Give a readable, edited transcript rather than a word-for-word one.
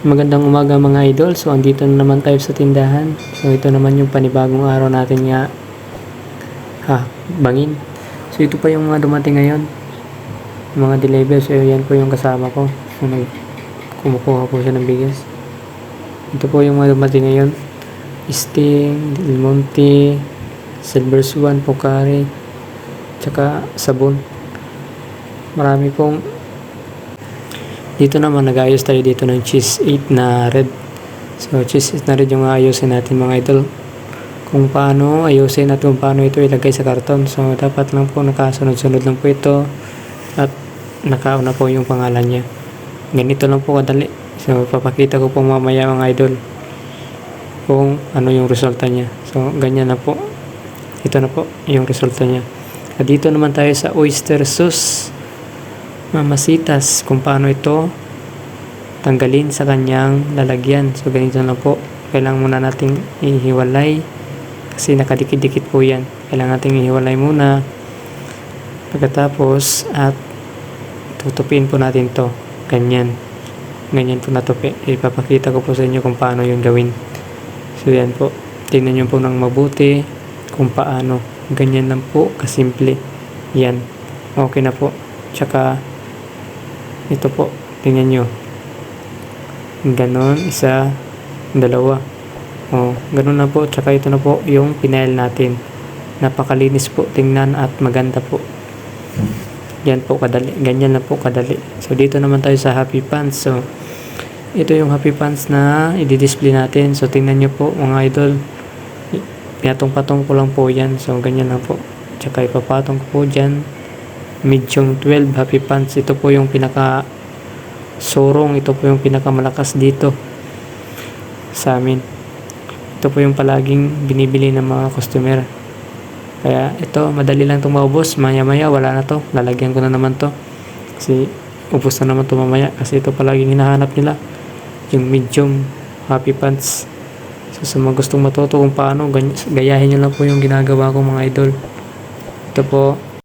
Magandang umaga mga idol. So andito na naman tayo sa tindahan. So ito naman yung panibagong araw natin nga bangin. So ito pa yung mga dumating ngayon, mga deliver. So yan po yung kasama ko. So kumukuha po siya ng bigas. Ito po yung mga dumating ngayon: Sting, Del Monte, Silver Swan, Pocari, tsaka sabon. Marami pong. Dito naman nag-ayos tayo dito ng cheese 8 na red. So cheese 8 na red yung ayusin natin mga idol. Kung paano ayusin at kung paano ito ilagay sa karton. So dapat lang po nakasunod-sunod lang po ito at nakauna po yung pangalan niya. Ganito lang po kadali. So papakita ko po mamaya mga idol kung ano yung resulta niya. So ganyan na po. Ito na po yung resulta niya. At dito naman tayo sa oyster sauce Mamasitas, kung paano ito tanggalin sa kanyang lalagyan. So ganito na po, kailangan muna nating ihiwalay kasi nakadikit-dikit po yan. Kailangan nating ihiwalay muna pagkatapos at tutupin po natin to ganyan po natupi. Ipapakita ko po sa inyo kung paano yun gawin. So yan po, tingnan nyo po ng mabuti kung paano. Ganyan lang po kasimple yan. Okay na po. Tsaka ito po, tingnan nyo. Ganon, isa, dalawa. Ganon na po. Tsaka ito na po yung pinail natin. Napakalinis po tingnan at maganda po. Yan po kadali. Ganyan na po kadali. So dito naman tayo sa Happy Pants. So ito yung Happy Pants na i-display natin. So tingnan nyo po mga idol. Pinatong-patong ko lang po yan. So ganyan na po. Tsaka ipapatong ko po dyan. Medium 12 Happy Pants. Ito po yung pinaka surong. Ito po yung pinaka malakas dito sa amin. Ito po yung palaging binibili ng mga customer. Kaya ito, madali lang itong maubos. Maya maya wala na to. Lalagyan ko na naman to kasi ubos na naman to mamaya. Kasi ito palaging hinahanap nila, yung medium Happy Pants. So sa mga gustong matuto kung paano, gayahin nyo lang po yung ginagawa ko mga idol. Ito po,